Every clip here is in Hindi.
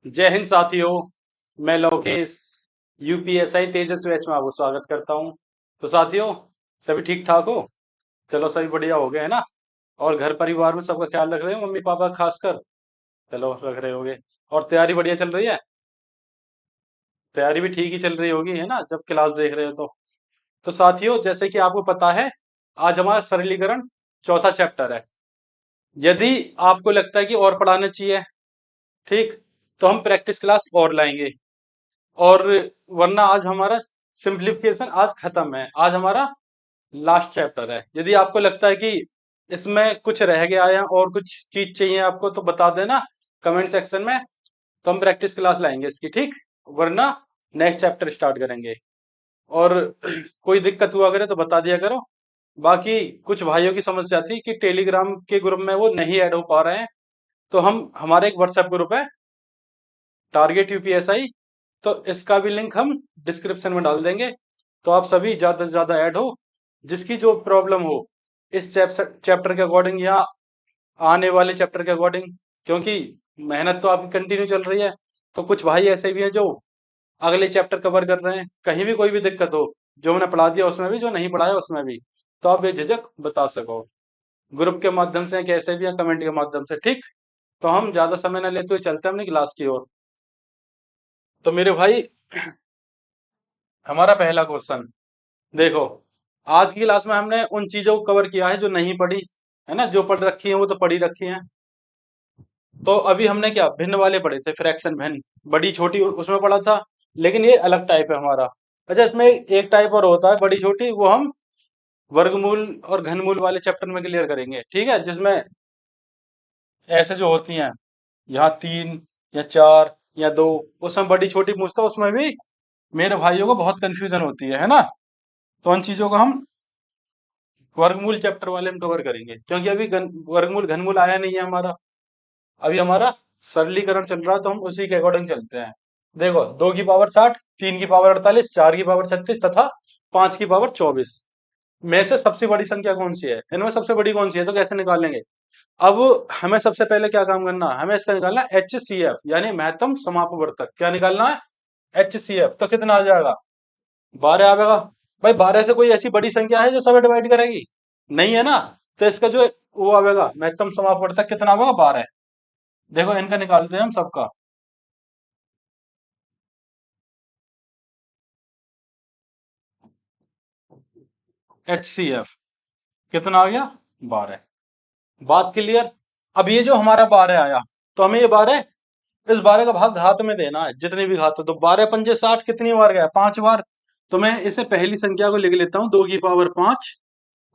जय हिंद साथियों। मैं लोकेश यूपीएसआई तेजस बैच में आपको स्वागत करता हूं। तो साथियों, सभी ठीक ठाक हो? चलो, सभी बढ़िया हो गए है ना? और घर परिवार में सबका ख्याल रख रहे हो, मम्मी पापा खासकर? चलो, रख रहे होगे। और तैयारी बढ़िया चल रही है? तैयारी भी ठीक ही चल रही होगी है ना, जब क्लास देख रहे हो तो साथियों, जैसे कि आपको पता है, आज हमारा सरलीकरण चौथा चैप्टर है। यदि आपको लगता है कि और पढ़ाना चाहिए, ठीक, तो हम प्रैक्टिस क्लास और लाएंगे। और वरना आज हमारा सिंप्लीफिकेशन आज खत्म है, आज हमारा लास्ट चैप्टर है। यदि आपको लगता है कि इसमें कुछ रह गया है और कुछ चीज चाहिए आपको, तो बता देना कमेंट सेक्शन में, तो हम प्रैक्टिस क्लास लाएंगे इसकी, ठीक। वरना नेक्स्ट चैप्टर स्टार्ट करेंगे। और कोई दिक्कत हुआ करे तो बता दिया करो। बाकी कुछ भाइयों की समस्या थी कि टेलीग्राम के ग्रुप में वो नहीं ऐड हो पा रहे हैं, तो हम हमारे एक व्हाट्सएप ग्रुप है, टारगेट यूपीएसआई, तो इसका भी लिंक हम डिस्क्रिप्शन में डाल देंगे। तो आप सभी ज्यादा से ज्यादा ऐड हो, जिसकी जो प्रॉब्लम हो इस चैप्टर के अकॉर्डिंग या आने वाले चैप्टर के अकॉर्डिंग, क्योंकि मेहनत तो आपकी कंटिन्यू चल रही है। तो कुछ भाई ऐसे भी हैं जो अगले चैप्टर कवर कर रहे हैं, कहीं भी कोई भी दिक्कत हो, जो मैंने पढ़ा दिया उसमें भी, जो नहीं पढ़ाया उसमें भी, तो आप बेझिझक बता सको, ग्रुप के माध्यम से, कैसे भी, या कमेंट के माध्यम से, ठीक। तो हम ज्यादा समय न लेते हुए चलते हैं अपनी क्लास की ओर। तो मेरे भाई, हमारा पहला क्वेश्चन देखो। आज की क्लास में हमने उन चीजों को कवर किया है जो नहीं पढ़ी, है ना। जो पढ़ रखी है वो तो पढ़ी रखी है। तो अभी हमने क्या भिन्न वाले पढ़े थे, फ्रैक्शन भिन्न, बड़ी छोटी उसमें पढ़ा था। लेकिन ये अलग टाइप है हमारा। अच्छा, इसमें एक टाइप और होता है बड़ी छोटी, वो हम वर्गमूल और घनमूल वाले चैप्टर में क्लियर करेंगे, ठीक है। जिसमें ऐसे जो होती हैं, यहाँ 3 या 4 या 2, उसमें बड़ी छोटी पूछता है, उसमें भी मेरे भाइयों को बहुत कंफ्यूजन होती है ना। तो उन चीजों को हम वर्गमूल चैप्टर वाले हम कवर करेंगे, क्योंकि अभी वर्गमूल घनमूल आया नहीं है हमारा। अभी हमारा सरलीकरण चल रहा है, तो हम उसी के अकॉर्डिंग चलते हैं। देखो, 2 की पावर 60, 3 की पावर 48, 4 की पावर 36 तथा 5 की पावर 24 में से सबसे बड़ी संख्या कौन सी है, इनमें सबसे बड़ी कौन सी है, तो कैसे निकालेंगे? अब हमें सबसे पहले क्या काम करना है, हमें इसका निकालना है HCF, यानी महत्तम समापवर्तक। क्या निकालना है? HCF। तो कितना आ जाएगा? 12 आएगा। भाई, 12 से कोई ऐसी बड़ी संख्या है जो सब डिवाइड करेगी? नहीं है ना। तो इसका जो वो आएगा महत्तम समापवर्तक, कितना होगा? 12। देखो, इनका निकालते हैं हम सबका। HCF कितना आ गया? 12। बात क्लियर? अब ये जो हमारा 12 आया, तो हमें ये 12, इस 12 का भाग घात में देना है, जितने भी घात हो। तो 12 पंजे 60 कितनी बार गया? 5 बार। तो मैं इसे पहली संख्या को लिख लेता हूँ, 2 की पावर 5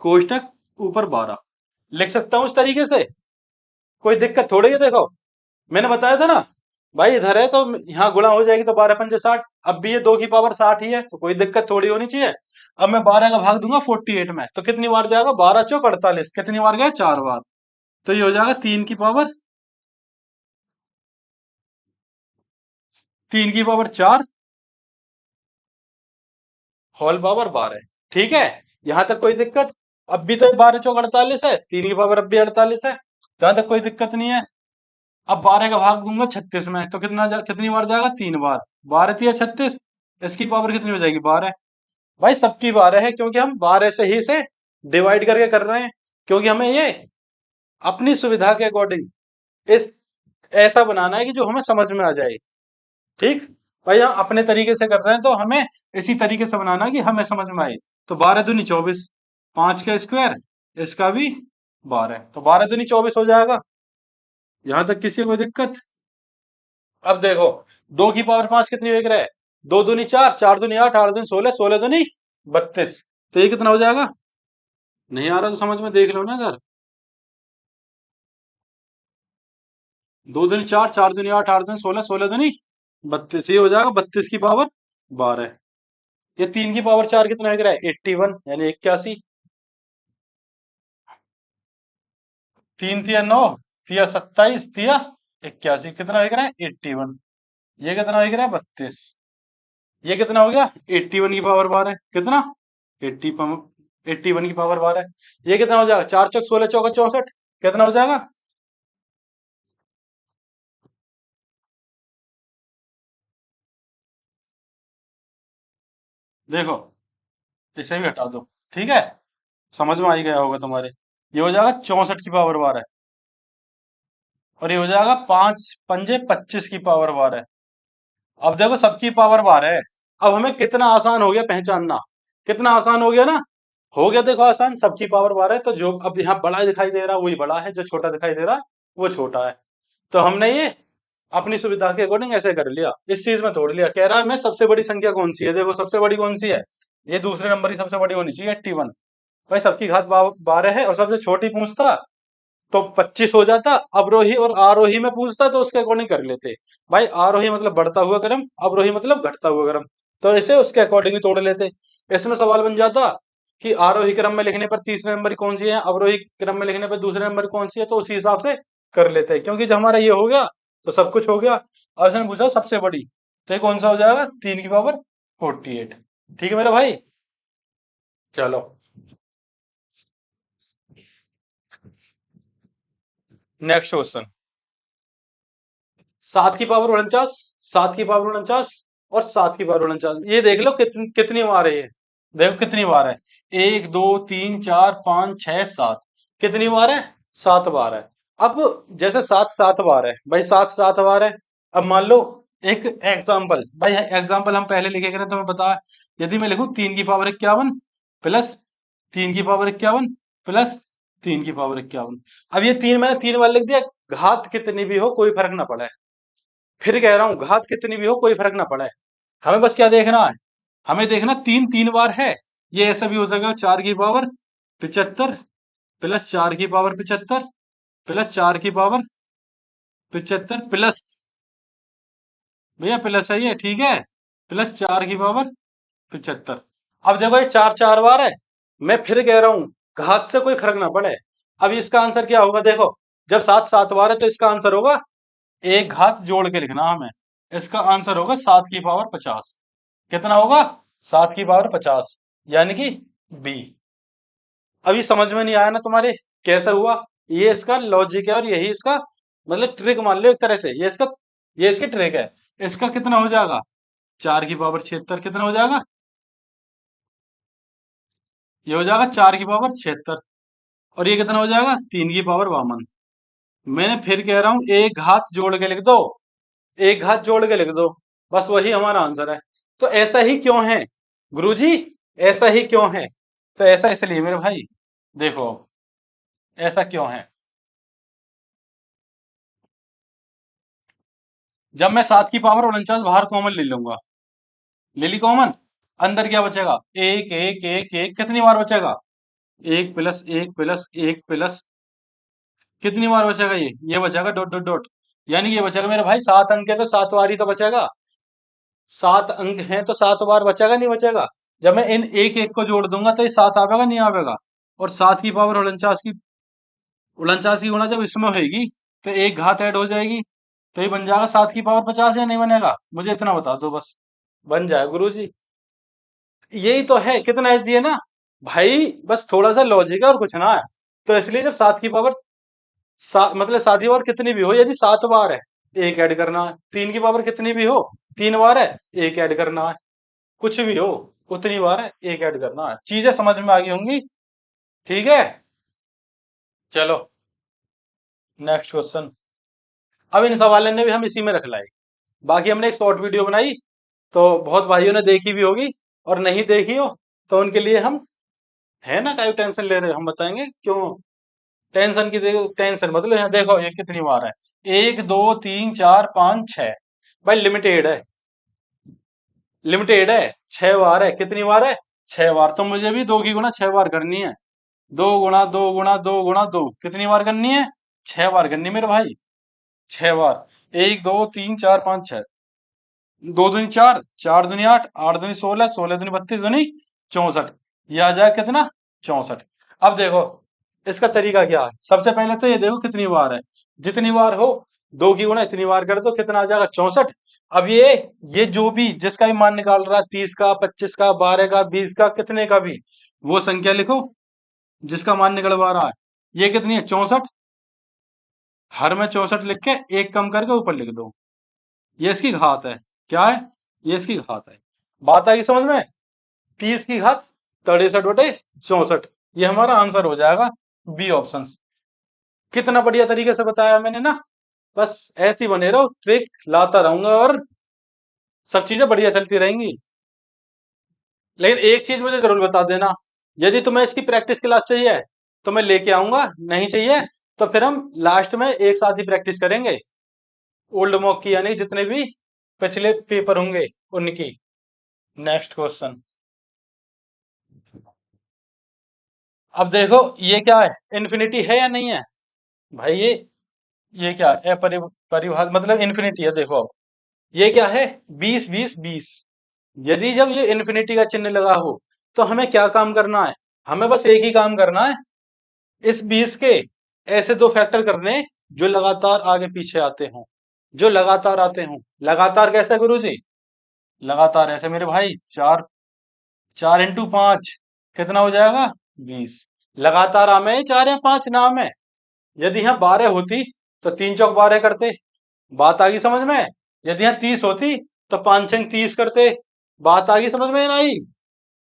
कोष्टक ऊपर 12। लिख सकता हूँ इस तरीके से, कोई दिक्कत थोड़ी है। देखो, मैंने बताया था ना भाई, इधर है तो यहाँ गुणा हो जाएगी, तो 12 पंजे 60। अब भी ये 2 की पावर 60 ही है, तो कोई दिक्कत थोड़ी होनी चाहिए। अब मैं 12 का भाग दूंगा 48 में, तो कितनी बार जाएगा? 12 चौक 48, कितनी बार गया? 4 बार। तो ये हो जाएगा 3 की पावर 4 होल पावर 12। ठीक है, यहां तक कोई दिक्कत? अब भी तो 12 चौक 48 है, 3 की पावर अब भी 48 है, जहां तक कोई दिक्कत नहीं है। अब 12 का भाग दूंगा 36 में, तो कितनी बार जाएगा? 3 बार। 12 तिया 36, इसकी पावर कितनी हो जाएगी? 12। भाई, सबकी 12 है, क्योंकि हम 12 से ही से डिवाइड करके कर रहे हैं, क्योंकि हमें ये अपनी सुविधा के अकॉर्डिंग इस ऐसा बनाना है कि जो हमें समझ में आ जाए, ठीक। भाई, हम अपने तरीके से कर रहे हैं, तो हमें इसी तरीके से बनाना है कि हमें समझ में आए। तो 12 दूनी 24, 5 का स्क्वायर, इसका भी 12, तो 12 दूनी 24 हो जाएगा। यहां तक किसी को कोई दिक्कत? अब देखो, 2 की पावर 5 कितनी हो रहा है? 2 दूनी 4, 4 दूनी 8, 8 दूनी 16, 16 दूनी 32। तो ये कितना हो जाएगा? नहीं आ रहा तो समझ में देख लो ना इधर। 2 दूनी 4, 4 दूनी 8, 8 दूनी 16, 16 दूनी 32, ये हो जाएगा 32 की पावर 12। ये 3 की पावर 4 कितना हो रहा है? 81, यानी 81। 3 तिया 9, तिया 27, तिया 81, कितना हो रहा है? 81। ये कितना हो रहा है? 32। ये कितना हो गया? 81 की पावर 12। कितना? 81 की पावर 12। ये कितना हो जाएगा? 4 चौक 16, चौका 64, कितना हो जाएगा? देखो, इसे भी हटा दो। ठीक है, समझ में आ ही गया होगा तुम्हारे। ये हो जाएगा 64 की पावर 12। और ये हो जाएगा 5 पंजे 25 की पावर 12। अब देखो सबकी पावर 12 है। अब हमें कितना आसान हो गया पहचानना। कितना आसान हो गया ना। हो गया देखो आसान, सबकी पावर 12 है, तो जो अब यहाँ बड़ा दिखाई दे रहा है वही बड़ा है, जो छोटा दिखाई दे रहा है वो छोटा है। तो हमने ये अपनी सुविधा के अकॉर्डिंग ऐसे कर लिया, इस चीज में तोड़ लिया। कह रहा है मैं सबसे बड़ी संख्या कौन सी है, देखो सबसे बड़ी कौन सी है, ये दूसरे नंबर की सबसे बड़ी होनी चाहिए 81। भाई सबकी घात 12 है, और सबसे छोटी पूछता तो 25 हो जाता। अवरोही और आरोही में पूछता तो उसके अकॉर्डिंग कर लेते। भाई आरोही मतलब बढ़ता हुआ क्रम, अवरोही मतलब घटता हुआ क्रम, तो इसे उसके अकॉर्डिंग ही तोड़ लेते। इसमें सवाल बन जाता कि आरोही क्रम में लिखने पर तीसरे नंबर की कौन सी है, अवरोही क्रम में लिखने पर दूसरे नंबर की कौन सी है, तो उसी हिसाब से कर लेते। क्योंकि जब हमारा ये हो गया तो सब कुछ हो गया। और इसने पूछा सबसे बड़ी, तो ये कौन सा हो जाएगा, 3 की पावर 48। ठीक है मेरा भाई। चलो नेक्स्ट क्वेश्चन। 7 की पावर 49, 7 की पावर 49 और 7 की पावर 49, ये देख लो कितनी बार है ये। देखो कितनी बार है, 1 2 3 4 5 6 7। कितनी बार है, 7 बार है। अब जैसे 7 7 बार है भाई, 7 7 बार है। अब मान लो एक एग्जाम्पल, भाई एग्जाम्पल हम पहले लिखे करें, तुम्हें पता है। यदि मैं लिखूं 3 की पावर 51 प्लस 3 की पावर 51 प्लस 3 की पावर 51। अब ये तीन मैंने 3 बार लिख दिया। घात कितनी भी हो कोई फर्क ना पड़े। फिर कह रहा हूं घात कितनी भी हो कोई फर्क ना पड़े। हमें बस क्या देखना है, हमें देखना 3 3 बार है। ये ऐसा भी हो सकेगा 4 की पावर 75 प्लस 4 की पावर 75 प्लस 4 की पावर 75 प्लस, भैया प्लस है ये, ठीक है, प्लस 4 की पावर 75। अब देखो ये 4 4 बार है। मैं फिर कह रहा हूं घात से कोई फर्क ना पड़े। अब इसका आंसर क्या होगा, देखो जब 7 7 बार है तो इसका आंसर होगा, एक घात जोड़ के लिखना हमें। इसका आंसर होगा 7 की पावर 50। कितना होगा, 7 की पावर 50, यानी कि बी। अभी समझ में नहीं आया ना तुम्हारे, कैसा हुआ। ये इसका लॉजिक है और यही इसका मतलब ट्रिक मान लो एक तरह से, ये इसकी ट्रिक है। इसका कितना हो जाएगा, 4 की पावर 76। कितना हो जाएगा, ये हो जाएगा 4 की पावर 76। और ये कितना हो जाएगा, 3 की पावर 52। मैंने फिर कह रहा हूं एक घात जोड़ के लिख दो, एक घात जोड़ के लिख दो, बस वही हमारा आंसर है। तो ऐसा ही क्यों है गुरुजी, ऐसा ही क्यों है। तो ऐसा इसलिए मेरे भाई, देखो ऐसा क्यों है। जब मैं 7 की पावर 49 बाहर कॉमन ले लूंगा, ले ली कॉमन, अंदर क्या बचेगा, एक एक एक एक, कितनी बार बचेगा, एक प्लस एक प्लस एक प्लस, कितनी बार बचेगा, ये बचेगा डॉट डॉट डॉट। यानी ये बचेगा मेरे भाई 7 अंक है तो 7 बार ही तो बचेगा। 7 अंक हैं तो 7 बार बचेगा नहीं बचेगा। जब मैं इन एक एक को जोड़ दूंगा तो ये 7 आवेगा नहीं आवेगा। और 7 की पावर 49 की गुणा जब इसमें होगी तो एक घात ऐड हो जाएगी, तो ये बन जाएगा 7 की पावर 50 या नहीं बनेगा, मुझे इतना बता दो बस। बन जाए गुरुजी। यही तो है, कितना इजी है ना भाई, बस थोड़ा सा लॉजिक है और कुछ ना है। तो इसलिए जब 7 की पावर मतलब 7 की पावर कितनी भी हो, यदि 7 बार है एक ऐड करना है, 3 की पावर कितनी भी हो 3 बार है एक ऐड करना है, कुछ भी हो उतनी बार है एक ऐड करना है। चीजें समझ में आ गई होंगी। ठीक है, चलो नेक्स्ट क्वेश्चन। अब इन सवालों ने भी हम इसी में रख लाए। बाकी हमने एक शॉर्ट वीडियो बनाई, तो बहुत भाइयों ने देखी भी होगी, और नहीं देखी हो तो उनके लिए हम, है ना, काहे टेंशन ले रहे हो, हम बताएंगे क्यों। टेंशन की देखो, टेंशन मतलब यहाँ देखो ये कितनी बार है, 1 2 3 4 5 6। भाई लिमिटेड है, लिमिटेड है, 6 बार है, कितनी बार है, 6 बार। तो मुझे भी 2 की गुणा 6 बार करनी है। 2 गुणा 2 गुणा 2 गुणा 2 कितनी बार करनी है, 6 बार करनी है मेरे भाई, 6 बार। 1 2 3 4 5 6, 2 दूनी 4, 4 दूनी 8, 8 दूनी 16, 16 दूनी 32, दूनी 64। ये आ जाए कितना, 64। अब देखो इसका तरीका क्या है, सबसे पहले तो ये देखो कितनी बार है, जितनी बार हो 2 की गुणा इतनी बार कर दो, कितना आ जाएगा, 64। अब ये जो भी जिसका भी मान निकाल रहा है, 30 का 25 का 12 का 20 का कितने का भी, वो संख्या लिखो जिसका मान निकलवा रहा है। ये कितनी है, 64। हर में 64 लिख के एक कम करके ऊपर लिख दो, ये इसकी घात है। क्या है, ये इसकी घात है। बात आई समझ में। 30 की घात 63/64, ये हमारा आंसर हो जाएगा, बी ऑप्शन। कितना बढ़िया तरीके से बताया मैंने ना। बस ऐसे ही बने रहो, ट्रिक लाता रहूंगा और सब चीजें बढ़िया चलती रहेंगी। लेकिन एक चीज मुझे जरूर बता देना, यदि तुम्हें इसकी प्रैक्टिस क्लास चाहिए तो मैं लेके आऊंगा, नहीं चाहिए तो फिर हम लास्ट में एक साथ ही प्रैक्टिस करेंगे ओल्ड मॉक की, यानी जितने भी पिछले पेपर होंगे उनकी। Next question. अब देखो ये क्या है, इन्फिनिटी है या नहीं है भाई? ये क्या है, परिभाषा मतलब इन्फिनिटी है। देखो अब ये क्या है, 20 20 20। यदि जब ये इन्फिनिटी का चिन्ह लगा हो तो हमें क्या काम करना है? हमें बस एक ही काम करना है, इस 20 के ऐसे दो फैक्टर करने जो लगातार आगे पीछे आते हों, जो लगातार आते हों। लगातार कैसे गुरुजी? लगातार ऐसे मेरे भाई, 4 4 × 5 कितना हो जाएगा? 20। लगातार आम है 4 या 5 नाम है। यदि यहाँ 12 होती तो 3 × 4 = 12 करते, बात आ गई समझ में? यदि यहाँ 30 होती तो 5 × 6 = 30 करते, बात आ गई समझ में? नहीं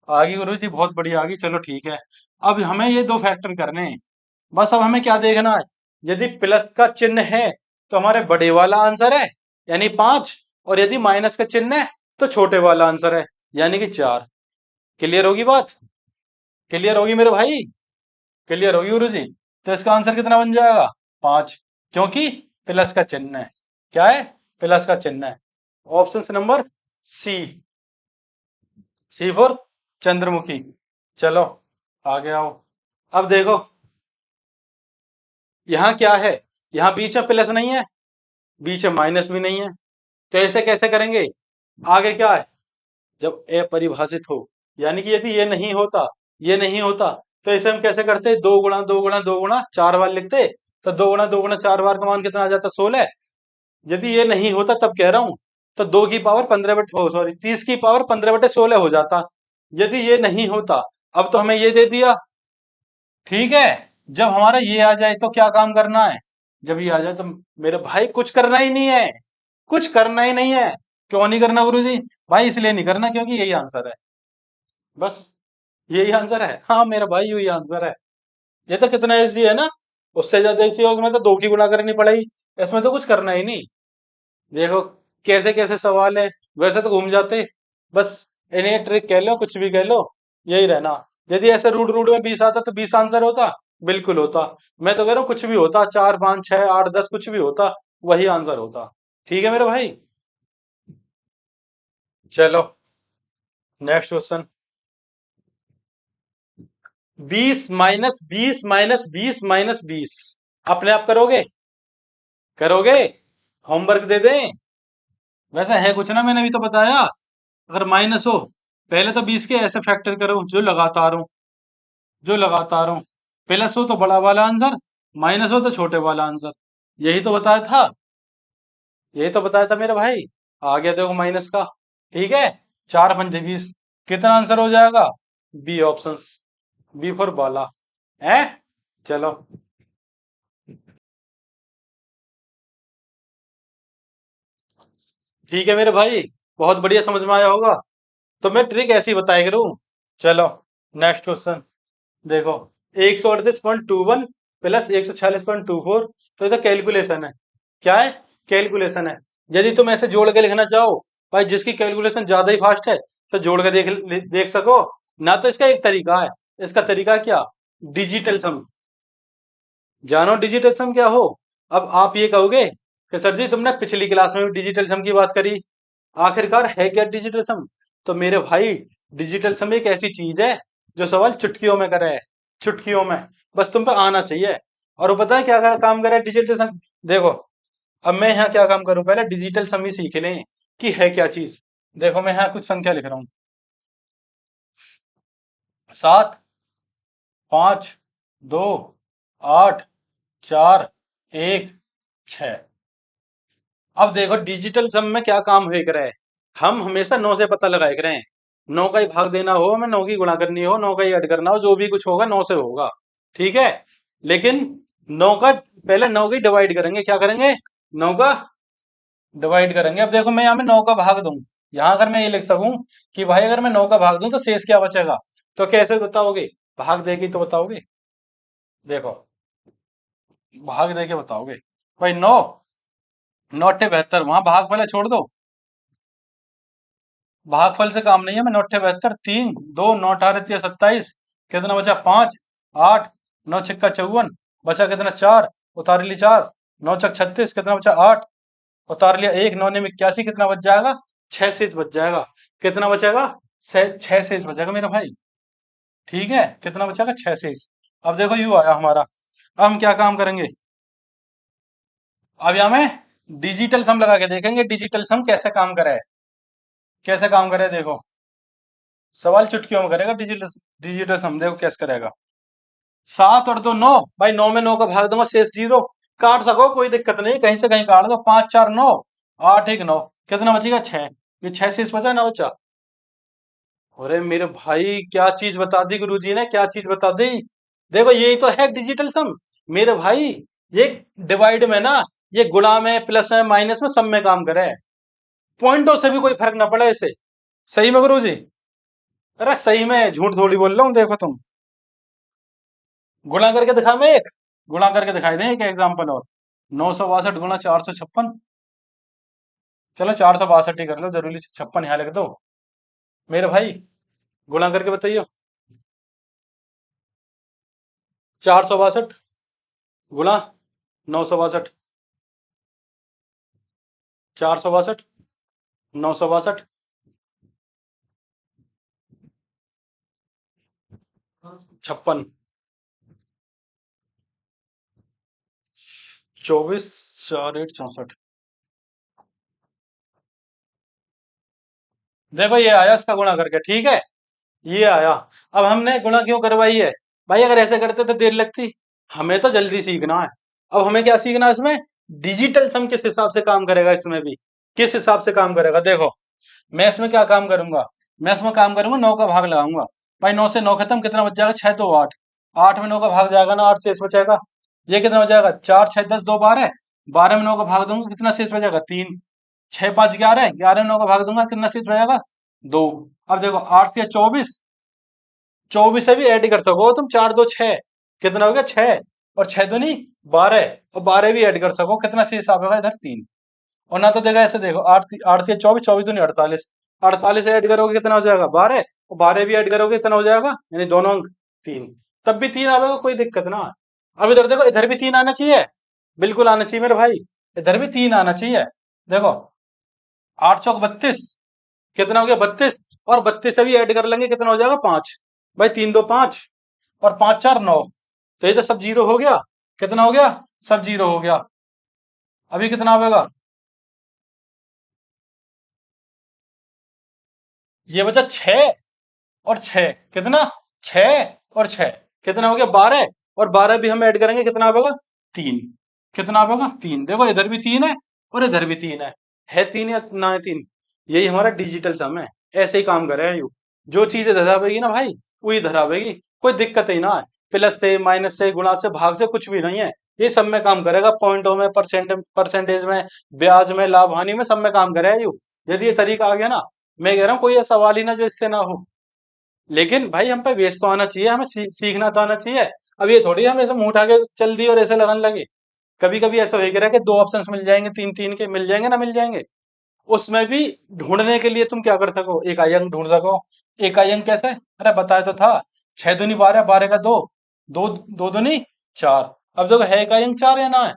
आ गई गुरु जी, बहुत बढ़िया आ गई। चलो ठीक है, अब हमें ये दो फैक्टर करने हैं। बस अब हमें क्या देखना है, यदि प्लस का चिन्ह है तो हमारे बड़े वाला आंसर है यानी 5, और यदि माइनस का चिन्ह है तो छोटे वाला आंसर है यानी कि 4। क्लियर होगी बात? क्लियर होगी मेरे भाई? क्लियर होगी गुरु जी? तो इसका आंसर कितना बन जाएगा? 5, क्योंकि प्लस का चिन्ह है। क्या है? प्लस का चिन्ह है। Option number C, C for Chandramukhi. चलो आगे आओ। अब देखो यहाँ क्या है, यहाँ बीच में प्लस नहीं है, बीच में माइनस भी नहीं है, तो ऐसे कैसे करेंगे? आगे क्या है, जब अपरिभाषित हो, यानी कि यदि ये नहीं होता, ये नहीं होता, तो इसे हम कैसे करते? 2 × 2 × 2 × 4 बार लिखते, तो 2 × 2 × 4 बार का मान कितना आ जाता? 16। यदि ये नहीं होता तब कह रहा हूं, तो 2 की पावर 15 बटे, सॉरी 30 की पावर 15/16 हो जाता। यदि ये नहीं होता, अब तो हमें ये दे दिया, ठीक है। जब हमारा ये आ जाए तो क्या काम करना है? जब ये आ जाए तो मेरे भाई कुछ करना ही नहीं है, कुछ करना ही नहीं है। क्यों नहीं करना गुरुजी? भाई इसलिए नहीं करना क्योंकि यही आंसर है, बस यही आंसर है। हाँ मेरा भाई यही आंसर है। ये तो कितना इजी है ना, उससे ज्यादा इजी है, उसमें तो 2 की गुणा करनी पड़ेगी, इसमें तो कुछ करना ही नहीं। देखो कैसे कैसे सवाल है, वैसे तो घूम जाते, बस इन्हें ट्रिक कह लो, कुछ भी कह लो, यही रहना। यदि ऐसे रूड रूड में 20 आता तो 20 आंसर होता, बिल्कुल होता। मैं तो कह रहा हूँ कुछ भी होता, 4 5 6 8 10 कुछ भी होता, वही आंसर होता। ठीक है मेरे भाई? चलो नेक्स्ट क्वेश्चन। 20 - 20 - 20 - 20 अपने आप करोगे? करोगे? होमवर्क दे दें? वैसे है कुछ ना, मैंने भी तो बताया। अगर माइनस हो, पहले तो 20 के ऐसे फैक्टर करो जो लगातार हो, जो लगातार हो। प्लस हो तो बड़ा वाला आंसर, माइनस हो तो छोटे वाला आंसर। यही तो बताया था, यही तो बताया था मेरे भाई। आ गया देखो माइनस का। ठीक है, 4 × 5 = 20, कितना आंसर हो जाएगा? बी ऑप्शंस, बी फॉर बाला है। चलो ठीक है मेरे भाई, बहुत बढ़िया समझ में आया होगा। तो मैं ट्रिक ऐसी बताया करूं। चलो नेक्स्ट क्वेश्चन। देखो 138.21 प्लस 146.24, तो ये तो कैलकुलेशन है। क्या है? कैलकुलेशन है। यदि तुम ऐसे जोड़ के लिखना चाहो, भाई जिसकी कैलकुलेशन ज्यादा ही फास्ट है तो जोड़ के देख सको ना, तो इसका एक तरीका है। इसका तरीका क्या? डिजिटल सम। जानो डिजिटल सम क्या हो? अब आप ये कहोगे कि सर जी तुमने पिछली क्लास में भी डिजिटल सम की बात करी, आखिरकार है क्या डिजिटल सम? तो मेरे भाई डिजिटल सम एक ऐसी चीज है जो सवाल चुटकियों में करे है, चुटकियों में। बस तुम पे आना चाहिए। और वो पता है क्या काम करे डिजिटल सम? देखो अब मैं यहाँ क्या काम करूं, पहले डिजिटल सम ही सीख लें कि है क्या चीज। देखो मैं यहाँ कुछ संख्या लिख रहा हूँ, 7 5 2 8 4 1 6। अब देखो डिजिटल सम में क्या होए करे, हम हमेशा 9 से पता लगाए करें। 9 का ही भाग देना हो, हमें 9 की गुणा करनी हो, 9 का ही ऐड करना हो, जो भी कुछ होगा 9 से होगा। ठीक है, लेकिन 9 का पहले 9 की डिवाइड करेंगे, क्या करेंगे? 9 का डिवाइड करेंगे। अब देखो मैं यहाँ में 9 का भाग दूं, यहाँ अगर मैं ये लिख सकूं कि भाई अगर मैं 9 का भाग दूं तो शेष क्या बचेगा, तो कैसे बताओगे? भाग देगी तो बताओगे? देखो, भाग दे के बताओगे। भाई 9, 9 8 72, वहां भागफल है, छोड़ दो। भागफल से काम नहीं है, मैं 9 8 72, 3 2 9 18 27, कितना बचा? 5 8, 9 छक्का 54, बचा कितना? 4, उतार ली 4, 9 छक 36, कितना बचा? 8, उतार लिया 1, 9 में 81, कितना बच जाएगा? 6 शेष बच जाएगा। कितना बचेगा? 6 शेष बचेगा मेरा भाई। ठीक है, कितना बचेगा? 6 शेष। अब देखो यू आया हमारा। अब हम क्या काम करेंगे? अब यहाँ में डिजिटल सम लगा के देखेंगे, डिजिटल सम कैसे काम करे, कैसे काम करे देखो। सवाल चुटकियों में करेगा डिजिटल, डिजिटल सम देखो कैसे करेगा। 7 और 2 9, भाई 9 में 9 का भाग दूंगा, शेष 0, काट सको कोई दिक्कत नहीं, कहीं से कहीं काट दो। 5 4 9, 8 1 9, कितना बचेगा? 6, ये 6 शेष बचा ना बचा? अरे मेरे भाई क्या चीज बता दी गुरुजी ने, क्या चीज बता दी। देखो यही तो है डिजिटल सम मेरे भाई। ये डिवाइड में ना, ये गुणा में, प्लस में, माइनस में, सब में काम करे, पॉइंटों से भी कोई फर्क ना पड़े इसे। सही में गुरुजी? अरे सही में, झूठ थोड़ी बोल रहा हूँ, देखो तुम। गुणा करके दिखा मैं एक, गुणा करके दिखाई दे एक एग्जाम्पल और। 962 गुणा 456, चलो 462 ही कर लो, जरूरी 56 यहाँ लिख दो मेरे भाई। गुणा करके बताइए। 462 गुणा 962, 462, 962, 56, 24 4 8 64। देखो ये आया इसका गुणा करके, ठीक है, ये आया। अब हमने गुणा क्यों करवाई है? भाई अगर ऐसे करते तो देर लगती, हमें तो जल्दी सीखना है। अब हमें क्या सीखना है इसमें? डिजिटल सम किस हिसाब से काम करेगा, इसमें भी किस हिसाब से काम करेगा देखो। मैं इसमें क्या काम करूंगा? मैं इसमें काम करूंगा, 9 का भाग लगाऊंगा। भाई 9 से 9 खत्म, कितना बच जाएगा? 6 2 8, 8 में 9 का भाग जाएगा ना, 8 शेष बचेगा। ये कितना हो जाएगा? 4 6 10 2 12, 12 में 9 का भाग दूंगा, कितना शेष बचेगा? 3, 6 5 11, 11 में 9 का भाग दूंगा, कितना शेष बचेगा? 2। अब देखो 8 या 24, 24 से भी ऐड कर सको तुम, 4 2 6, कितना हो गया? 6, और 6 दूनी 12, और 12 भी ऐड कर सको, कितना शेष आएगा इधर? 3। और ना तो देखा ऐसे, देखो 8 8 या 24, 24 दूनी 48, 48 ऐड करोगे कितना हो जाएगा? 12, और 12 भी ऐड करोगे कितना हो जाएगा? यानी दोनों अंक 3, तब भी 3 आएगा, कोई दिक्कत ना है। अब इधर देखो, इधर भी 3 आना चाहिए, बिल्कुल आना चाहिए मेरे भाई, इधर भी 3 आना चाहिए। देखो 8 चौक 32, कितना हो गया? 32, और 32 से भी ऐड कर लेंगे, कितना हो जाएगा? 5। भाई 3 2 5, और 5 4 9, तो ये तो सब जीरो हो गया। कितना हो गया? सब जीरो हो गया। अभी कितना आएगा? ये बचा 6 और 6, कितना? 6 और 6, कितना हो गया? 12, और 12 भी हम ऐड करेंगे, कितना आएगा? 3, कितना आएगा? 3। देखो इधर भी 3 है, और इधर भी 3 है 3 या ना है 3? यही हमारा डिजिटल सम है। ऐसे ही काम करे यू, जो चीजें धरावेगी ना भाई, वही धरावेगी, कोई दिक्कत ही ना है। प्लस से, माइनस से, गुणा से, भाग से कुछ भी नहीं है, ये सब में काम करेगा, पॉइंटों में, परसेंटेज में, ब्याज में, लाभ हानि में, सब में काम करे यू। यदि ये तरीका आ गया ना, मैं कह रहा हूँ कोई ऐसा सवाल ही ना जो इससे ना हो। लेकिन भाई हम पे बेस तो आना चाहिए, हमें सीखना तो आना चाहिए। अब ये थोड़ी हम ऐसे मुंह उठा के चल दिए और ऐसे लगन लगे। कभी कभी ऐसा हो रहा है कि 2 ऑप्शंस मिल जाएंगे, 3 3 के मिल जाएंगे ना, मिल जाएंगे। उसमें भी ढूंढने के लिए तुम क्या कर सको? एक आई अंक ढूंढ सको। एक आई अंक कैसे? अरे बताया तो था, 6 दूनी 12, 12 का 2, 2 2 दूनी 4। अब देखो है एक आई अंक 4 या ना है?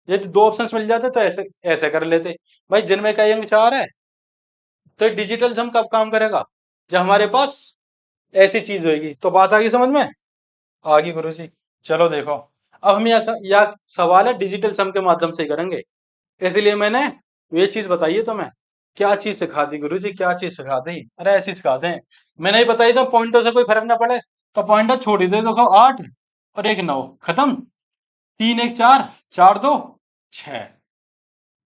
ये तो 2 ऑप्शंस मिल जाते तो ऐसे ऐसे कर लेते। भाई जिनमें एक आई अंक 4 है, तो डिजिटल सम कब काम करेगा? जब हमारे पास ऐसी चीज होगी। तो बात आ गई समझ में? आ गई गुरु जी। चलो देखो, अब हम या सवाल है डिजिटल सम के माध्यम से ही करेंगे, इसलिए मैंने ये चीज बताई है तुम्हें। क्या चीज सिखा दी गुरु जी, क्या चीज सिखा दी? अरे ऐसी सिखा दें, मैंने ही बताई तो पॉइंटों से कोई फर्क ना पड़े, तो पॉइंटर छोड़ ही दे, देखो 8 और 1 9, खत्म। 3 1 4, 4 2 6,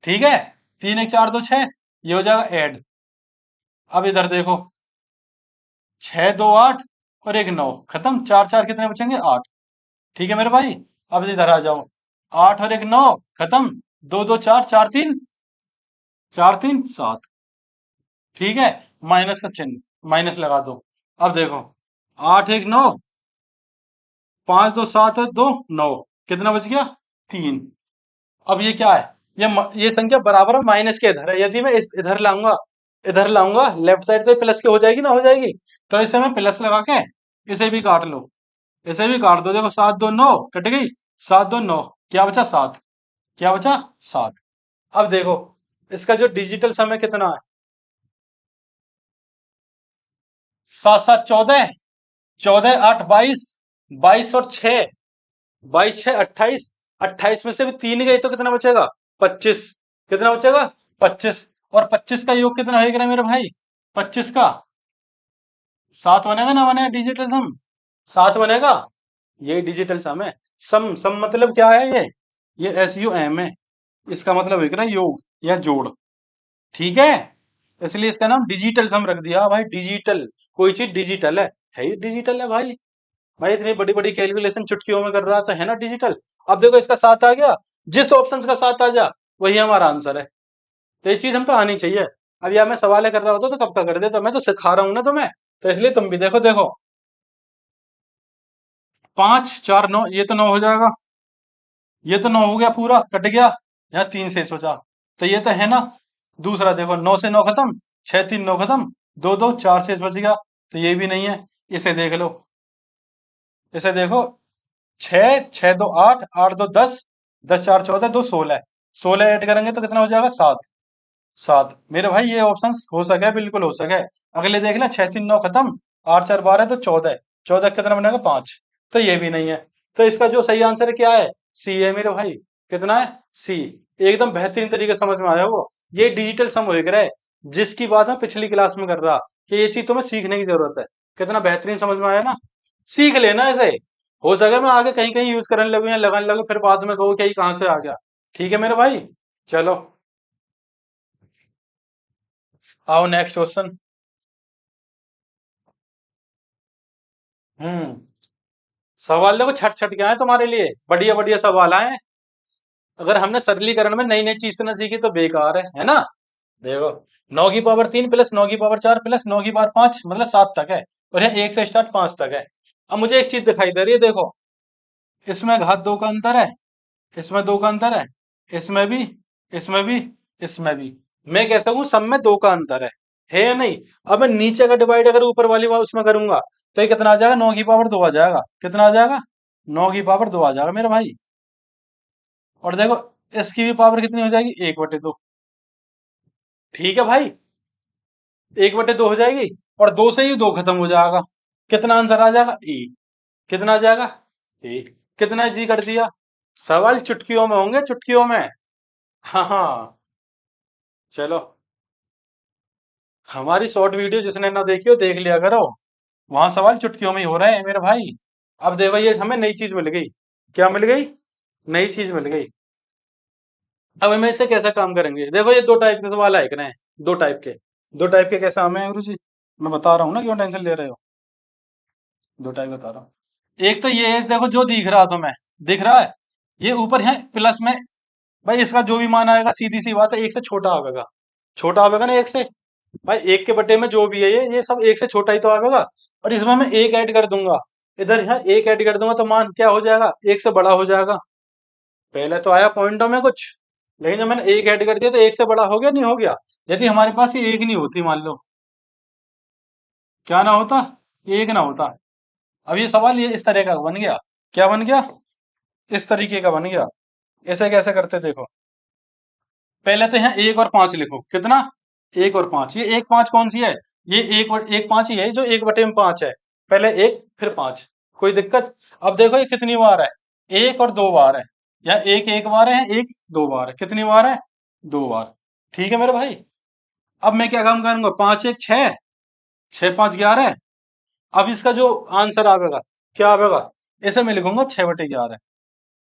ठीक है। 3 1 4 2 6, ये हो जाएगा ऐड। अब इधर देखो, 6 2 8 और 1 9, खत्म। 4 4 कितने बचेंगे? 8, ठीक है मेरे भाई। अब इधर आ जाओ, 8 और 1 9, खत्म। 2 2 4, 4 3, 4 3 7, ठीक है, माइनस का चिन्ह, माइनस लगा दो। अब देखो, 8 1 9, 5 2 7 और 2 9, कितना बच गया? 3। अब ये क्या है? ये संख्या बराबर है माइनस के इधर है। यदि मैं इस इधर लाऊंगा लेफ्ट साइड से प्लस के हो जाएगी ना, हो जाएगी। तो इसे मैं प्लस लगा के इसे भी काट लो, इसे भी काट दो। देखो 7 2 9 कट गई, 7 2 9, क्या बचा? 7। क्या बचा? 7। अब देखो इसका जो डिजिटल समय कितना है? 7 7 14, 14 8 22, 22 और 6, 22 6 28, 28 में से भी 3 गई तो कितना बचेगा? 25। कितना बचेगा? 25। और 25 का योग कितना होगा मेरे भाई? 25 का 7 बनेगा ना? बनेगा डिजिटल सम? 7 बनेगा। ये डिजिटल सम है। सम सम मतलब क्या है? ये SUM है। इसका मतलब है ना योग या जोड़। ठीक है, इसलिए इसका नाम डिजिटल सम रख दिया भाई। डिजिटल, कोई चीज डिजिटल है ही डिजिटल है भाई। भाई इतनी बड़ी बड़ी कैलकुलेशन चुटकियों में कर रहा था, है ना डिजिटल। अब देखो इसका 7 आ गया, जिस ऑप्शन का 7 आ जा वही हमारा आंसर है। तो ये चीज हम पे आनी चाहिए। अब यार मैं सवाल कर रहा होता तो कब का कर देता, मैं तो सिखा रहा हूँ ना तुम्हें, तो इसलिए तुम भी देखो। देखो 5 4 9, ये तो 9 हो जाएगा। ये तो 9 हो गया, पूरा कट गया। यहाँ 3 से सोचा, तो ये तो है ना। दूसरा देखो 9 से 9 खत्म, 6 3 9 खत्म, 2 2 4 शेष बच गया, तो ये भी नहीं है। इसे देख लो, इसे देखो, 6 6 2 8, 8 2 10, 10 4 14, 2 16, 16 ऐड करेंगे तो कितना हो जाएगा? 7। 7 मेरे भाई, ये ऑप्शन हो सके, बिल्कुल हो सके। अगले देख ले, 6 3 9 खत्म, 8 4 12, तो 14, 14 कितना बनेगा? 5। तो ये भी नहीं है। तो इसका जो सही आंसर क्या है? सी है मेरे भाई। कितना है? सी। एकदम बेहतरीन तरीके से समझ में आया वो। ये डिजिटल सम हो गया है, जिसकी बात मैं पिछली क्लास में कर रहा कि ये चीज तुम्हें सीखने की जरूरत है। कितना बेहतरीन समझ में आया ना? सीख लेना इसे। हो सके मैं आगे कहीं कहीं यूज करने लगूं या लगाने लगूं, फिर बाद में कहो कि ये कहां से आ गया। ठीक है मेरे भाई, चलो आओ नेक्स्ट क्वेश्चन। हम्म सवाल देखो छट छट के आए तुम्हारे लिए, बढ़िया बढ़िया सवाल आए। अगर हमने सरलीकरण में नई नई चीज ना सीखी तो बेकार है ना। देखो 9 की पावर 3 प्लस 9 की पावर 4 प्लस 9 की पावर 5 मतलब 7 तक है। और यहाँ 1 से स्टार्ट 5 तक है। अब मुझे एक चीज दिखाई दे रही है, देखो इसमें घात 2 का अंतर है, इसमें 2 का अंतर है, इसमें भी, इसमें भी, इसमें भी। मैं कह सकता हूँ सब में 2 का अंतर है या नहीं? अब मैं नीचे का डिवाइड अगर ऊपर वाली बात उसमें करूंगा तो ये कितना आ जाएगा? 9 की पावर 2 आ जाएगा। कितना आ जाएगा? 9 की पावर 2 आ जाएगा मेरे भाई। और देखो इसकी भी पावर कितनी हो जाएगी? 1/2। ठीक है भाई, 1/2 हो जाएगी। और 2 से ही 2 खत्म हो जाएगा। कितना आंसर आ जाएगा? ए। कितना आ जाएगा? ए। कितना जी कर दिया? सवाल चुटकियों में होंगे, चुटकियों में। हाँ हाँ, चलो हमारी शॉर्ट वीडियो जिसने ना देखी हो देख लिया करो, वहां सवाल चुटकियों में ही हो रहे हैं मेरे भाई। अब देखो ये हमें नई चीज मिल गई। क्या मिल गई? नई चीज मिल गई। अब हम इससे कैसा काम करेंगे? देखो ये 2 टाइप के सवाल आए हैं, 2 टाइप के। 2 टाइप के कैसे हमें गुरु जी? मैं बता रहा हूँ ना, क्यों टेंशन ले रहे हो। 2 टाइप बता रहा हूँ। एक तो ये है, देखो जो दिख रहा तुम्हें, दिख रहा है ये ऊपर है प्लस में। भाई इसका जो भी मान आएगा सीधी सी बात है, एक से छोटा आवेगा। छोटा आवेगा ना एक से। भाई एक के बटे में जो भी है ये सब एक से छोटा ही तो आवेगा। और इसमें मैं एक ऐड कर दूंगा, इधर यहाँ एक ऐड कर दूंगा तो मान क्या हो जाएगा? एक से बड़ा हो जाएगा। पहले तो आया पॉइंटों में कुछ, लेकिन जब मैंने एक ऐड कर दिया तो एक से बड़ा हो गया, नहीं हो गया? यदि हमारे पास ये एक नहीं होती मान लो, क्या ना होता? ये एक ना होता। अब ये सवाल ये इस तरह का बन गया। क्या बन गया? इस तरीके का बन गया। ऐसे कैसे करते देखो, पहले तो यहाँ 1 और 5 लिखो। कितना? 1 और 5। ये 1 5 कौन सी है? ये 1 1 5 ही है जो 1/5 है। पहले 1 फिर 5, कोई दिक्कत? अब देखो ये कितनी बार है? 1 और 2 बार है। या एक एक बार है, एक 2 बार है। कितनी बार है? 2 बार। ठीक है मेरे भाई। अब मैं क्या काम करूंगा? 5 1 6, 6 5 11। अब इसका जो आंसर आवेगा, क्या आवेगा? इसे मैं लिखूंगा 6/11।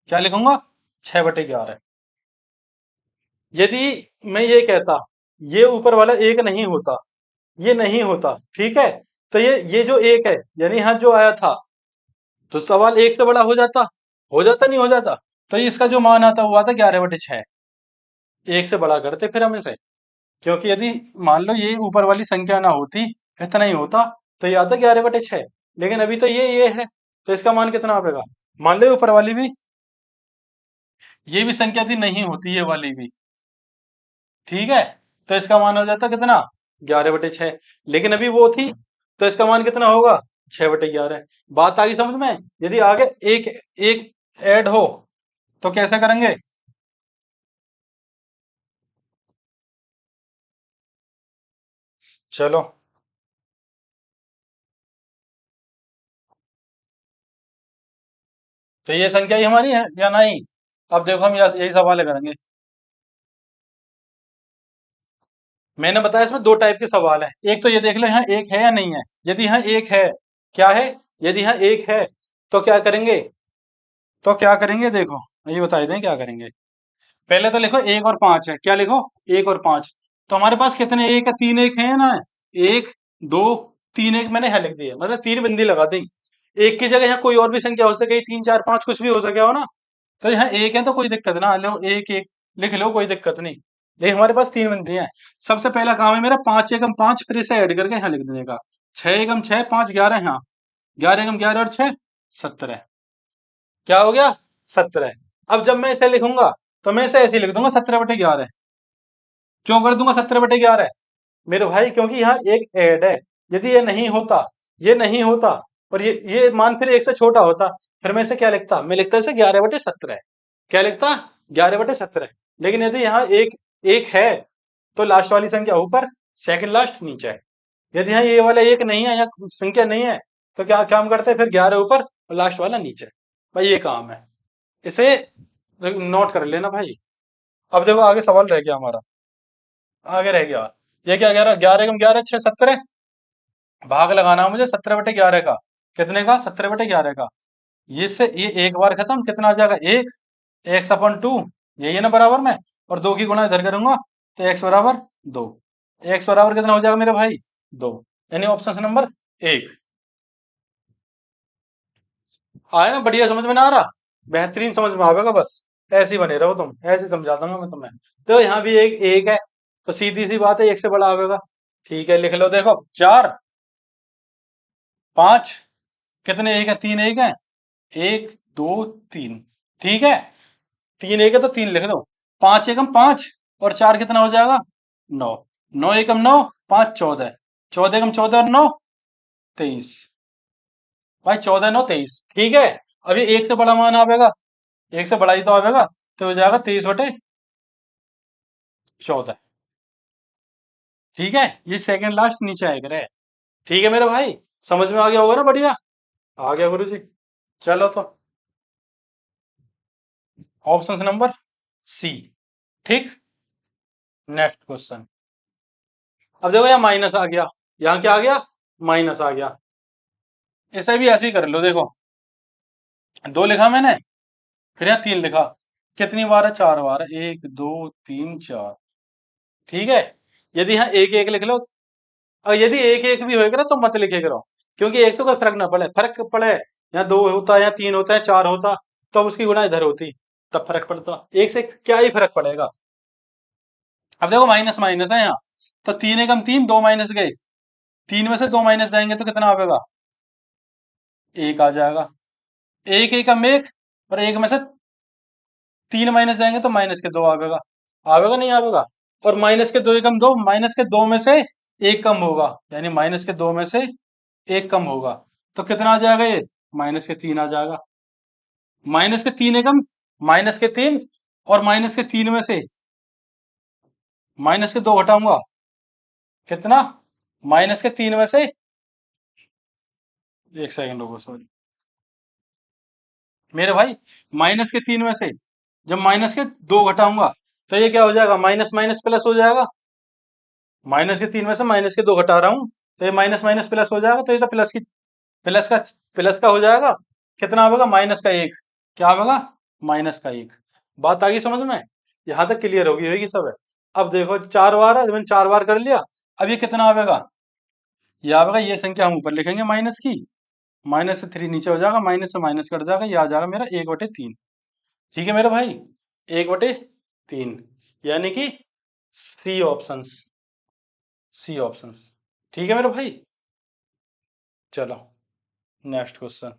क्या लिखूंगा? 6/11। यदि मैं ये कहता ये ऊपर वाला एक नहीं होता, ये नहीं होता, ठीक है, तो ये जो एक है यानी यहाँ जो आया था, तो सवाल एक से बड़ा हो जाता। हो जाता नहीं हो जाता? तो इसका जो मान आता हुआ था 11/6। एक से बड़ा करते फिर हम इसे। क्योंकि यदि मान लो ये ऊपर वाली संख्या ना होती, इतना ही होता, तो ये आता 11/6। लेकिन अभी तो ये है, तो इसका मान कितना आएगा? मान लो ऊपर वाली भी, ये भी संख्या थी, नहीं होती ये वाली भी, ठीक है, तो इसका मान हो जाता कितना? 11/6। लेकिन अभी वो थी, तो इसका मान कितना होगा? 6/11। बात आ गई समझ में? यदि आगे एक एक ऐड हो तो कैसे करेंगे? चलो, तो ये संख्या ही हमारी है या नहीं? अब देखो हम यही सवाल करेंगे। मैंने बताया इसमें दो टाइप के सवाल है। एक तो ये देख लो यहाँ एक है या नहीं है। यदि यहाँ एक है, क्या है? यदि यहाँ एक है तो क्या करेंगे? तो क्या करेंगे देखो, ये बता दें क्या करेंगे। पहले तो लिखो 1 और 5 है, क्या लिखो? 1 और 5। तो हमारे पास कितने एक है? 3 1 है ना? 1 2 3 1 मैंने है लिख दिया, मतलब 3 बिंदी लगा दी। एक की जगह यहाँ कोई और भी संख्या हो सके, 3 4 5 कुछ भी हो सके हो ना। तो यहाँ एक है तो कोई दिक्कत ना, लो 1 1 लिख लो, कोई दिक्कत नहीं। लेकिन हमारे पास 3 बिंदी हैं। सबसे पहला काम है मेरा 5 एकम 5, फिर इसे ऐड करके यहाँ लिख देने का। 6 एकम 6, 5 11, यहाँ 11 एकम 11 और 6 17। क्या हो गया? 17। अब जब मैं इसे लिखूंगा तो मैं इसे ऐसे ही लिख दूंगा, 17/11। क्यों कर दूंगा 17/11? मेरे भाई क्योंकि यहाँ एक ऐड है। यदि ये नहीं होता, ये नहीं होता, और ये मान फिर एक से छोटा होता, फिर मैं इसे क्या लिखता? मैं लिखता इसे 11/17। क्या लिखता? 11/17। लेकिन यदि यहाँ एक एक है तो लास्ट वाली संख्या ऊपर, सेकंड लास्ट नीचे है। यदि यहाँ ये वाला एक नहीं है या संख्या नहीं है, तो क्या काम करते हैं? फिर 11 ऊपर और लास्ट वाला नीचे। भाई ये काम है, इसे नोट कर लेना भाई। अब देखो आगे सवाल रह गया हमारा, आगे रह गया। ये क्या कह रहा? 11 एकम 11 6 17। भाग लगाना है मुझे 17/11 का। कितने का? 17/11 का। ये से ये एक बार खत्म, कितना आ जाएगा? एक। x/2, यही है ना बराबर में। और दो की गुणा इधर करूंगा, तो x = 2। x बराबर कितना हो जाएगा मेरे भाई? 2। यानी ऑप्शन नंबर 1 आया ना? बढ़िया, समझ में ना आ रहा? बेहतरीन समझ में आएगा बस। ऐसे ही बने रहो तुम, ऐसे ही समझा दूंगा मैं तुम्हें। तो यहाँ भी एक एक है, तो सीधी सी बात है, एक से बड़ा आएगा। ठीक है, लिख लो। देखो 4 5, कितने एक है? 3 1 है। 1 2 3, ठीक है। 3 1 है तो 3 लिख दो। 5 एकम 5 और 4 कितना हो जाएगा? 9। 9 एकम 9, 5 14। 14 एकम 14 और 9 23। भाई 14 9 23, ठीक है। अब ये एक से बड़ा मान आवेगा, एक से बड़ा ही तो आवेगा, तो हो जाएगा 23/14। ठीक है, ये सेकंड लास्ट नीचे आएगा रे। ठीक है मेरे भाई, समझ में आ गया होगा ना? बढ़िया आ गया गुरु जी। चलो तो ऑप्शन नंबर सी, ठीक। Next question. अब देखो यहाँ माइनस आ गया, यहाँ क्या आ गया? माइनस आ गया। इसे भी ऐसे ही कर लो। देखो 2 लिखा मैंने, फिर यहाँ 3 लिखा। कितनी बार है? 4 बार है। 1 2 3 4, ठीक है। यदि यहाँ 1 1 लिख लो, और यदि 1 1 भी होएगा ना तो मत लिखे करो, क्योंकि एक से कोई फर्क ना पड़े। फर्क पड़े, यहाँ 2 होता, या 3 होता है, 4 होता, तो अब उसकी गुणा इधर होती, तब फर्क पड़ता। एक से क्या ही फर्क पड़ेगा। अब देखो माइनस माइनस है यहाँ, तो 3 एकम 3, 2 माइनस गए। 3 में से 2 माइनस जाएंगे तो कितना आएगा? 1 आ जाएगा। 1 एकम 1, और एक में से 3 माइनस जाएंगे तो माइनस के 2 आवेगा। आवेगा नहीं आवेगा? और -2 एकम 2, -2 में से एक कम होगा, यानी -2 में से एक कम होगा, तो कितना आ जाएगा? ये -3 आ जाएगा। -3 एकम, -3, और -3 में से -2 घटाऊंगा, कितना? -3 में से, एक सेकंड रुको, सॉरी मेरे भाई, -3 में से जब -2 घटाऊंगा, तो ये क्या हो जाएगा? माइनस माइनस प्लस हो जाएगा। -3 में से -2 घटा रहा हूं, तो ये माइनस माइनस प्लस हो जाएगा, तो ये तो प्लस का हो जाएगा। कितना आएगा? -1। क्या आएगा? -1। बात आ गई समझ में? यहां तक क्लियर होगी सब है। अब देखो 4 बार है, मैंने 4 बार कर लिया। अब ये कितना आएगा? ये आएगा, ये संख्या हम ऊपर लिखेंगे माइनस की, -3 नीचे हो जाएगा, माइनस से माइनस कट जाएगा, ये आ जाएगा मेरा 1/3। ठीक है मेरे भाई, 1/3, यानी कि सी ऑप्शंस। C option. ठीक है मेरे भाई। चलो नेक्स्ट क्वेश्चन।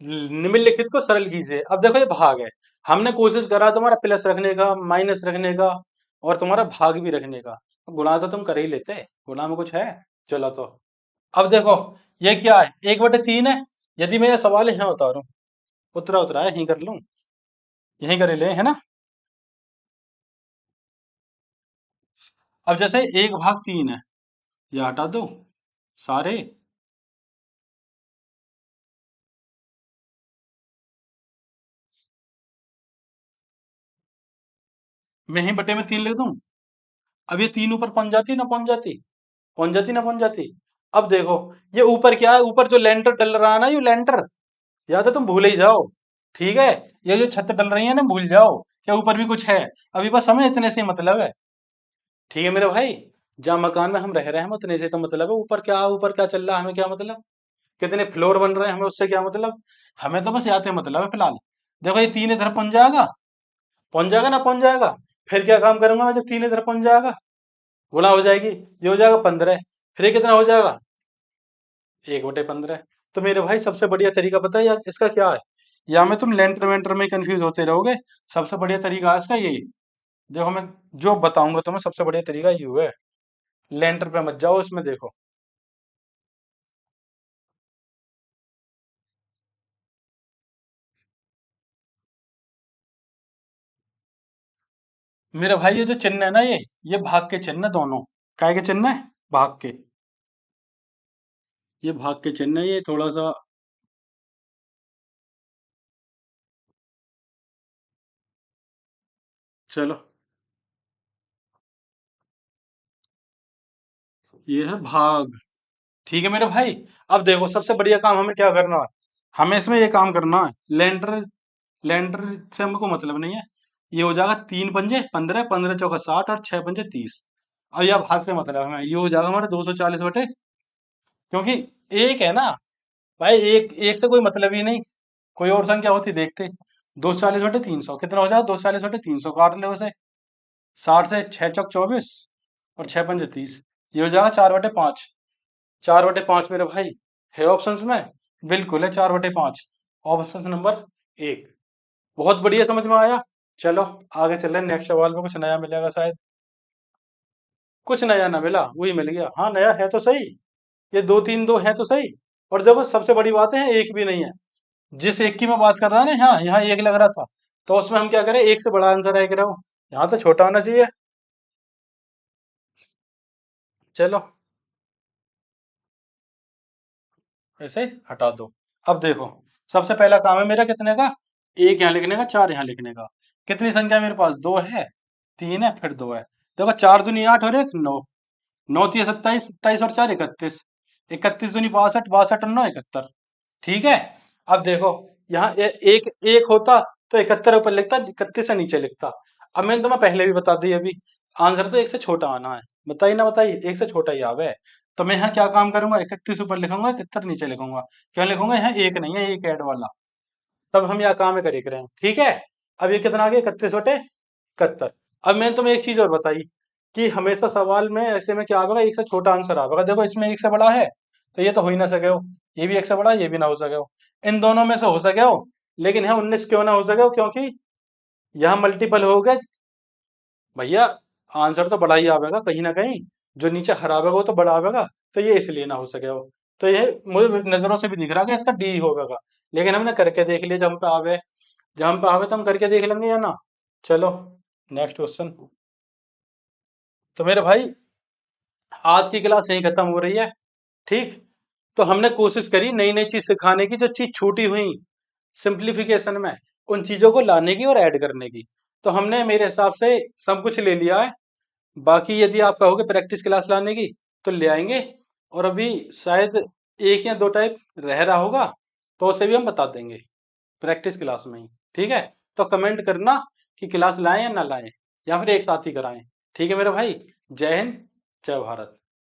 निम्नलिखित को सरल कीजिए। अब देखो ये भाग है, हमने कोशिश करा तुम्हारा प्लस रखने का, माइनस रखने का, और तुम्हारा भाग भी रखने का। गुणा तो तुम कर ही लेते, गुणा में कुछ है। चलो तो अब देखो ये क्या है, 1/3 है। यदि मैं ये सवाल यहाँ उतारूं, उतरा उतरा है, यहीं कर लूं, यहीं कर ले, है ना। अब जैसे 1/3 है, ये हटा दो सारे, मैं ही बटे में 3 लिख दूं। अब ये 3 ऊपर पहुंच जाती ना, पहुंच जाती, पहुंच जाती ना, पहुंच जाती। अब देखो ये ऊपर क्या है, ऊपर जो लेंटर डल रहा है ना, ये लेंटर, या तो तुम भूल ही जाओ। ठीक है, ये जो छत डल रही है ना, भूल जाओ क्या ऊपर भी कुछ है। अभी बस हमें इतने से ही मतलब है। ठीक है मेरे भाई, जहाँ मकान में हम रह रहे हैं, हमें उतने से तो मतलब है। ऊपर क्या चल रहा है हमें क्या मतलब, कितने फ्लोर बन रहे हैं हमें उससे क्या मतलब। हमें तो बस याद मतलब है फिलहाल। देखो ये 3 इधर पहुंच जाएगा, पहुंच जाएगा ना, पहुंच जाएगा। फिर क्या काम करूंगा मैं, जब 3 इधर पहुंच जाएगा, गुणा हो जाएगी, ये हो जाएगा 15। फिर ये कितना हो जाएगा, 1/15। तो मेरे भाई सबसे बढ़िया तरीका पता है या इसका क्या है, या में तुम लेंटर वेंटर में कंफ्यूज होते रहोगे। सबसे बढ़िया तरीका है इसका यही। देखो मैं जो बताऊंगा तुम्हें, सबसे बढ़िया तरीका ये है। लेंटर पे मत जाओ, इसमें देखो। मेरे भाई ये जो चिन्ह है ना, ये भाग के चिन्ह है दोनों। काय के चिन्ह है, भाग के। ये भाग के चिन्ह है, ये थोड़ा सा। चलो ये है भाग। ठीक है मेरे भाई। अब देखो सबसे बढ़िया काम हमें क्या करना है, हमें इसमें ये काम करना है। लेंटर, लेंटर से हमको मतलब नहीं है। ये हो जाएगा 3×5 = 15, 15×4 = 60, और 6×5 = 30। और यह भाग से मतलब हमें, ये हो जाएगा हमारे 240 बटे, क्योंकि एक है ना भाई, एक एक से कोई मतलब ही नहीं। कोई और संख्या होती देखते। 240/300 कितना हो जाएगा, 240/300 काट लो उसे। 60 से 6×4 = 24, और 6×5 = 30। ये हो जाएगा 4/5। 4/5 मेरे भाई है ऑप्शंस में, बिल्कुल है 4/5। ऑप्शन नंबर एक। बहुत बढ़िया, समझ में आया। चलो आगे चल रहे हैं, नेक्स्ट सवाल में कुछ नया मिलेगा शायद। कुछ नया ना मिला, वही मिल गया। हाँ नया है तो सही, ये 2 3 2 है तो सही। और देखो सबसे बड़ी बात है, एक भी नहीं है। जिस एक की मैं बात कर रहा ना, यहाँ यहाँ एक लग रहा था, तो उसमें हम क्या करें, एक से बड़ा आंसर है कि रहो, यहाँ तो छोटा होना चाहिए। चलो ऐसे हटा दो। अब देखो सबसे पहला काम है मेरा कितने का, एक यहाँ लिखने का, चार यहाँ लिखने का। कितनी संख्या मेरे पास, दो है, तीन है, फिर दो है। देखो 4 दूनी 8 और एक 9, 9×3 = 27, 27 और 4 = 31, 31 दूनी 62, 62 और 9 = 71। ठीक है। अब देखो यहाँ एक एक होता तो 71 ऊपर लिखता, 31 से नीचे लिखता। अब मैंने तुम्हें पहले भी बता दी अभी, आंसर तो एक से छोटा आना है। बताइए ना, बताइए, एक से छोटा ही आवे। तो मैं यहाँ क्या काम करूंगा, 31 ऊपर लिखूंगा, 71 नीचे लिखूंगा। क्यों लिखूंगा, यहाँ एक नहीं है, एक ऐड वाला। तब हम यहाँ काम करे करें, ठीक है। अब ये कितना आ गया, 31/71। अब मैंने तुम्हें एक चीज और बताई, कि हमेशा सवाल में ऐसे में क्या आएगा, एक से छोटा आंसर आएगा। देखो इसमें एक से बड़ा है, तो ये तो हो ही ना सके हो। ये भी एक से बड़ा, ये भी ना हो सके हो। इन दोनों में से हो सके हो, लेकिन यहाँ 19 क्यों ना हो सके हो, क्योंकि यहाँ मल्टीपल हो गए भैया। आंसर तो बड़ा ही आवेगा कहीं ना कहीं, जो नीचे हरा आवेगा वो तो बड़ा आवेगा। तो ये इसलिए ना हो सके हो। तो ये मुझे नजरों से भी दिख रहा है कि इसका डी होगा। लेकिन हमने करके देख लिया, जब हम पे आवे, जब हम पे आवे तो हम करके देख लेंगे या ना। चलो नेक्स्ट क्वेश्चन। तो मेरे भाई आज की क्लास यहीं खत्म हो रही है, ठीक। तो हमने कोशिश करी नई नई चीज सिखाने की, जो चीज छूटी हुई सिंप्लीफिकेशन में, उन चीजों को लाने की और ऐड करने की। तो हमने मेरे हिसाब से सब कुछ ले लिया है। बाकी यदि आप कहोगे प्रैक्टिस क्लास लाने की, तो ले आएंगे। और अभी शायद एक या दो टाइप रह रहा होगा, तो उसे भी हम बता देंगे प्रैक्टिस क्लास में ही। ठीक है। तो कमेंट करना कि क्लास लाएं या ना लाएं, या फिर एक साथ ही कराएं। ठीक है मेरे भाई, जय हिंद, जय भारत।